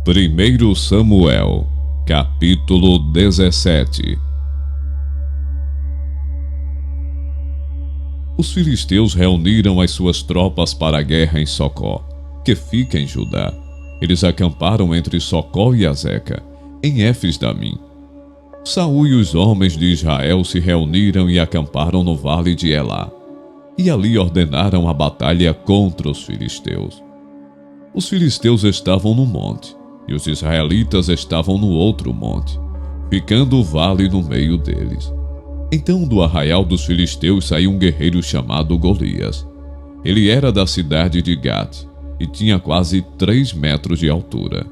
1 Samuel, capítulo 17. Os filisteus reuniram as suas tropas para a guerra em Socó, que fica em Judá. Eles acamparam entre Socó e Azeca, em Éfes-damim. Saul e os homens de Israel se reuniram e acamparam no vale de Elá, e ali ordenaram a batalha contra os filisteus. Os filisteus estavam no monte, e os israelitas estavam no outro monte, ficando o vale no meio deles. Então do arraial dos filisteus saiu um guerreiro chamado Golias. Ele era da cidade de Gate, e tinha quase 3 metros de altura.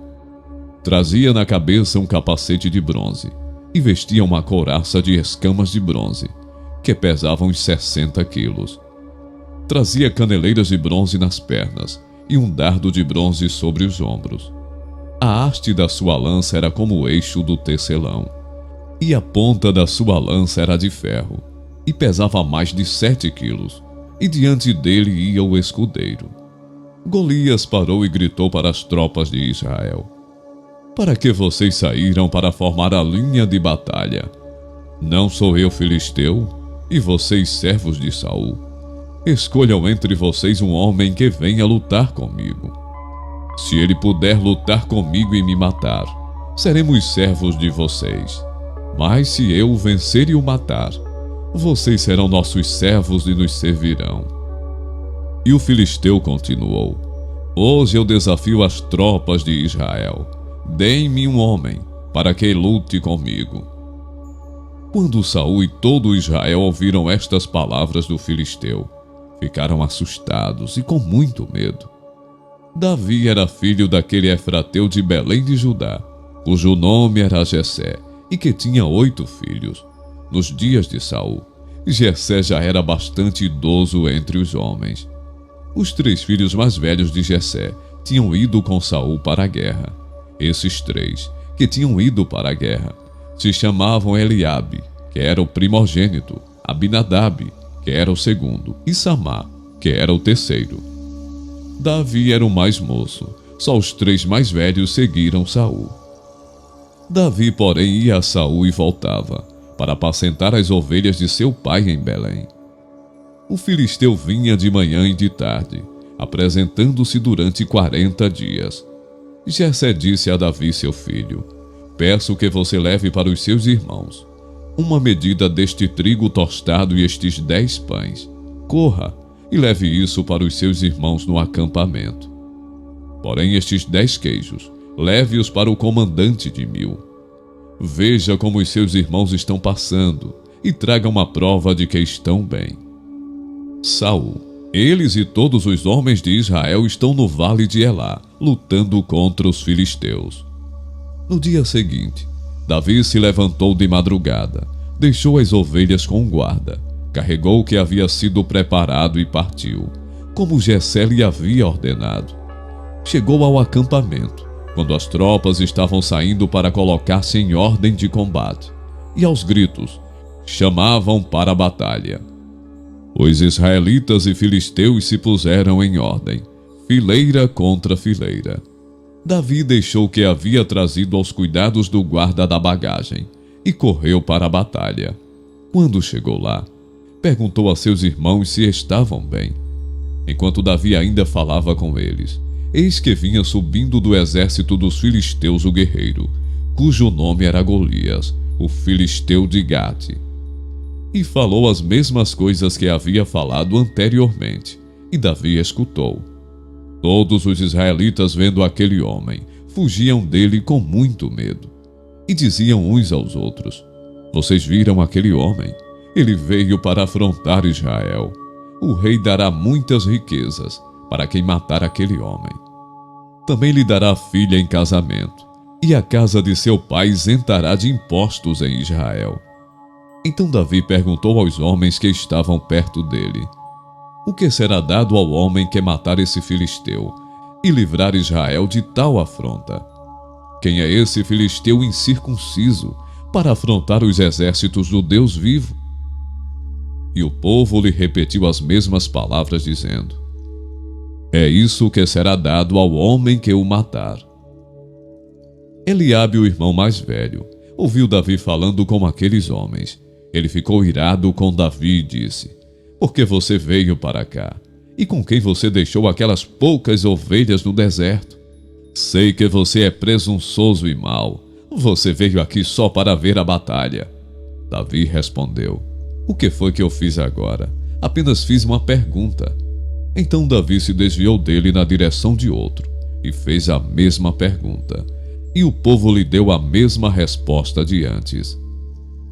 Trazia na cabeça um capacete de bronze, e vestia uma couraça de escamas de bronze, que pesava uns 60 quilos. Trazia caneleiras de bronze nas pernas, e um dardo de bronze sobre os ombros. A haste da sua lança era como o eixo do tecelão, e a ponta da sua lança era de ferro, e pesava mais de 7 quilos, e diante dele ia o escudeiro. Golias parou e gritou para as tropas de Israel: "Para que vocês saíram para formar a linha de batalha? Não sou eu filisteu, e vocês servos de Saul. Escolham entre vocês um homem que venha lutar comigo. Se ele puder lutar comigo e me matar, seremos servos de vocês. Mas se eu o vencer e o matar, vocês serão nossos servos e nos servirão." E o filisteu continuou: "Hoje eu desafio as tropas de Israel. Deem-me um homem, para que lute comigo." Quando Saul e todo Israel ouviram estas palavras do filisteu, ficaram assustados e com muito medo. Davi era filho daquele Efrateu de Belém de Judá, cujo nome era Jessé, e que tinha 8 filhos. Nos dias de Saul, Jessé já era bastante idoso entre os homens. Os 3 filhos mais velhos de Jessé tinham ido com Saul para a guerra. Esses 3, que tinham ido para a guerra, se chamavam Eliabe, que era o primogênito, Abinadab, que era o segundo, e Samá, que era o terceiro. Davi era o mais moço, só os 3 mais velhos seguiram Saul. Davi, porém, ia a Saul e voltava, para apacentar as ovelhas de seu pai em Belém. O filisteu vinha de manhã e de tarde, apresentando-se durante 40 dias. Jessé disse a Davi, seu filho: "Peço que você leve para os seus irmãos uma medida deste trigo tostado e estes 10 pães. Corra e leve isso para os seus irmãos no acampamento. Porém estes 10 queijos, leve-os para o comandante de 1000. Veja como os seus irmãos estão passando e traga uma prova de que estão bem." Saul: "Eles e todos os homens de Israel estão no vale de Elá, lutando contra os filisteus." No dia seguinte, Davi se levantou de madrugada, deixou as ovelhas com um guarda, carregou o que havia sido preparado e partiu, como Jessé lhe havia ordenado. Chegou ao acampamento, quando as tropas estavam saindo para colocar-se em ordem de combate, e aos gritos chamavam para a batalha. Os israelitas e filisteus se puseram em ordem, fileira contra fileira. Davi deixou o que havia trazido aos cuidados do guarda da bagagem e correu para a batalha. Quando chegou lá, perguntou a seus irmãos se estavam bem. Enquanto Davi ainda falava com eles, eis que vinha subindo do exército dos filisteus o guerreiro, cujo nome era Golias, o filisteu de Gate. E falou as mesmas coisas que havia falado anteriormente, e Davi escutou. Todos os israelitas, vendo aquele homem, fugiam dele com muito medo, e diziam uns aos outros: "Vocês viram aquele homem? Ele veio para afrontar Israel. O rei dará muitas riquezas para quem matar aquele homem. Também lhe dará filha em casamento, e a casa de seu pai isentará de impostos em Israel." Então Davi perguntou aos homens que estavam perto dele: "O que será dado ao homem que matar esse filisteu e livrar Israel de tal afronta? Quem é esse filisteu incircunciso para afrontar os exércitos do Deus vivo?" E o povo lhe repetiu as mesmas palavras, dizendo: "É isso que será dado ao homem que o matar." Eliabe, o irmão mais velho, ouviu Davi falando com aqueles homens. Ele ficou irado com Davi e disse: por que você veio para cá? E com quem você deixou aquelas poucas ovelhas no deserto? Sei que você é presunçoso e mau. Você veio aqui só para ver a batalha. Davi respondeu: o que foi que eu fiz agora? Apenas fiz uma pergunta. Então Davi se desviou dele na direção de outro e fez a mesma pergunta. E o povo lhe deu a mesma resposta de antes.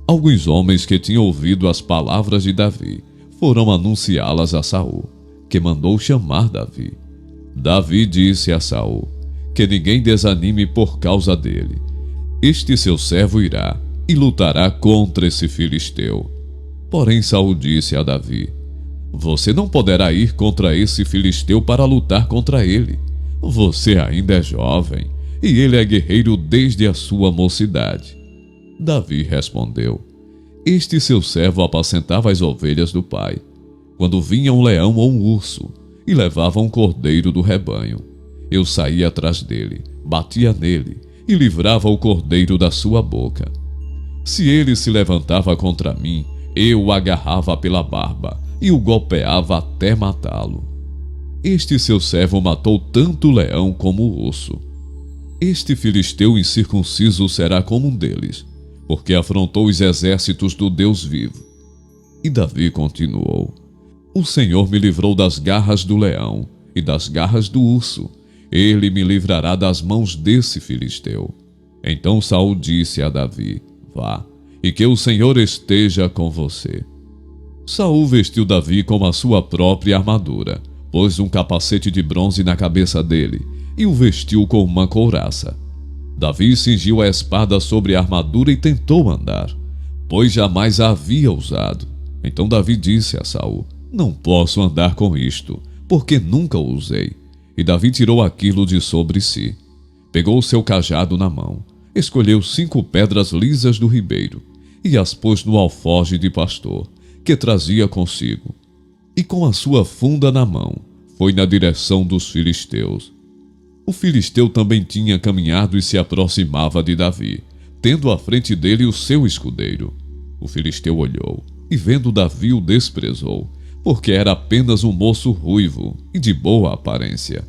Alguns homens que tinham ouvido as palavras de Davi foram anunciá-las a Saul, que mandou chamar Davi. Davi disse a Saul que ninguém desanime por causa dele. Este seu servo irá e lutará contra esse filisteu. Porém Saul disse a Davi: você não poderá ir contra esse filisteu para lutar contra ele. Você ainda é jovem e ele é guerreiro desde a sua mocidade. Davi respondeu: este seu servo apacentava as ovelhas do pai, quando vinha um leão ou um urso e levava um cordeiro do rebanho. Eu saía atrás dele, batia nele e livrava o cordeiro da sua boca. Se ele se levantava contra mim, eu o agarrava pela barba e o golpeava até matá-lo. Este seu servo matou tanto o leão como o urso. Este filisteu incircunciso será como um deles, porque afrontou os exércitos do Deus vivo. E Davi continuou: o Senhor me livrou das garras do leão e das garras do urso. Ele me livrará das mãos desse filisteu. Então Saul disse a Davi: vá, e que o Senhor esteja com você. Saul vestiu Davi com a sua própria armadura, pôs um capacete de bronze na cabeça dele e o vestiu com uma couraça. Davi cingiu a espada sobre a armadura e tentou andar, pois jamais a havia usado. Então Davi disse a Saul: não posso andar com isto, porque nunca o usei. E Davi tirou aquilo de sobre si. Pegou o seu cajado na mão, escolheu 5 pedras lisas do ribeiro e as pôs no alforje de pastor, que trazia consigo. E com a sua funda na mão, foi na direção dos filisteus. O filisteu também tinha caminhado e se aproximava de Davi, tendo à frente dele o seu escudeiro. O filisteu olhou e, vendo Davi, o desprezou, porque era apenas um moço ruivo e de boa aparência.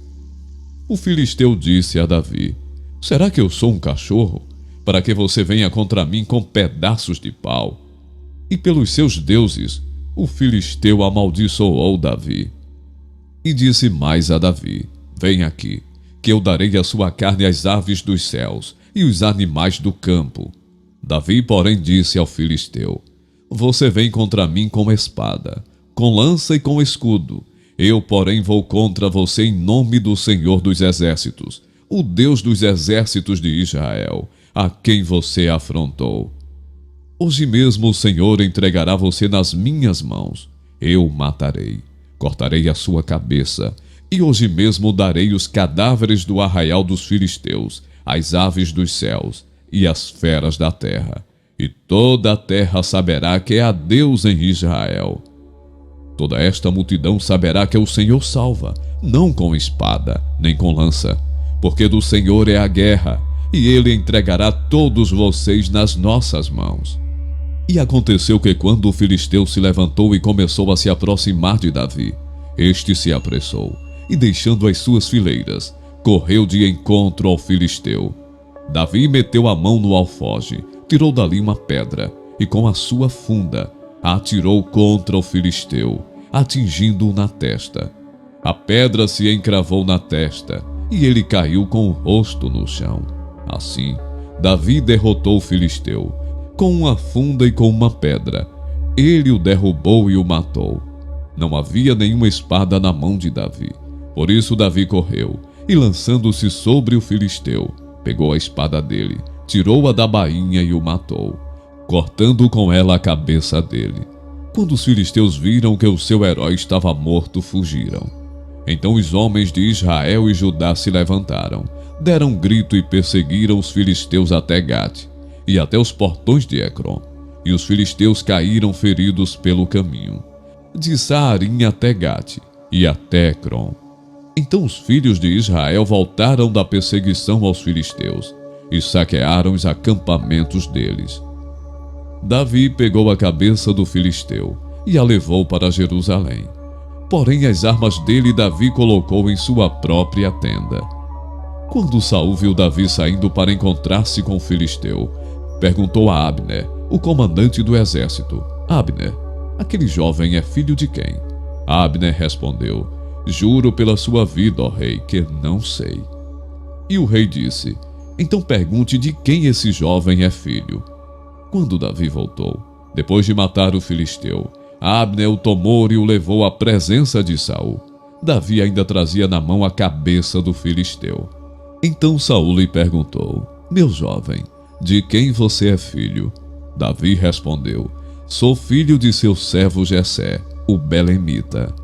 O filisteu disse a Davi: será que eu sou um cachorro, para que você venha contra mim com pedaços de pau? E pelos seus deuses, o filisteu amaldiçoou Davi. E disse mais a Davi: vem aqui, que eu darei a sua carne às aves dos céus e os animais do campo. Davi, porém, disse ao filisteu: você vem contra mim com espada, com lança e com escudo. Eu, porém, vou contra você em nome do Senhor dos Exércitos, o Deus dos exércitos de Israel, a quem você afrontou. Hoje mesmo o Senhor entregará você nas minhas mãos. Eu o matarei, cortarei a sua cabeça, e hoje mesmo darei os cadáveres do arraial dos filisteus, às aves dos céus e às feras da terra. E toda a terra saberá que há Deus em Israel. Toda esta multidão saberá que o Senhor salva, não com espada, nem com lança, porque do Senhor é a guerra, e ele entregará todos vocês nas nossas mãos. E aconteceu que quando o filisteu se levantou e começou a se aproximar de Davi, este se apressou, e deixando as suas fileiras, correu de encontro ao filisteu. Davi meteu a mão no alforje, tirou dali uma pedra, e com a sua funda a atirou contra o filisteu, atingindo-o na testa. A pedra se encravou na testa, e ele caiu com o rosto no chão. Assim, Davi derrotou o filisteu, com uma funda e com uma pedra. Ele o derrubou e o matou. Não havia nenhuma espada na mão de Davi. Por isso Davi correu, e lançando-se sobre o filisteu, pegou a espada dele, tirou-a da bainha e o matou, cortando com ela a cabeça dele. Quando os filisteus viram que o seu herói estava morto, fugiram. Então os homens de Israel e Judá se levantaram, deram um grito e perseguiram os filisteus até Gate e até os portões de Ecrom. E os filisteus caíram feridos pelo caminho, de Saarim até Gate e até Ecrom. Então os filhos de Israel voltaram da perseguição aos filisteus, e saquearam os acampamentos deles. Davi pegou a cabeça do filisteu e a levou para Jerusalém. Porém, as armas dele Davi colocou em sua própria tenda. Quando Saul viu Davi saindo para encontrar-se com o filisteu, perguntou a Abner, o comandante do exército: Abner, aquele jovem é filho de quem? Abner respondeu: Juro pela sua vida, ó rei, que não sei. E o rei disse: Então pergunte de quem esse jovem é filho. Quando Davi voltou, depois de matar o filisteu, Abner o tomou e o levou à presença de Saul. Davi ainda trazia na mão a cabeça do filisteu. Então Saul lhe perguntou: Meu jovem, de quem você é filho? Davi respondeu: Sou filho de seu servo Jessé, o belemita.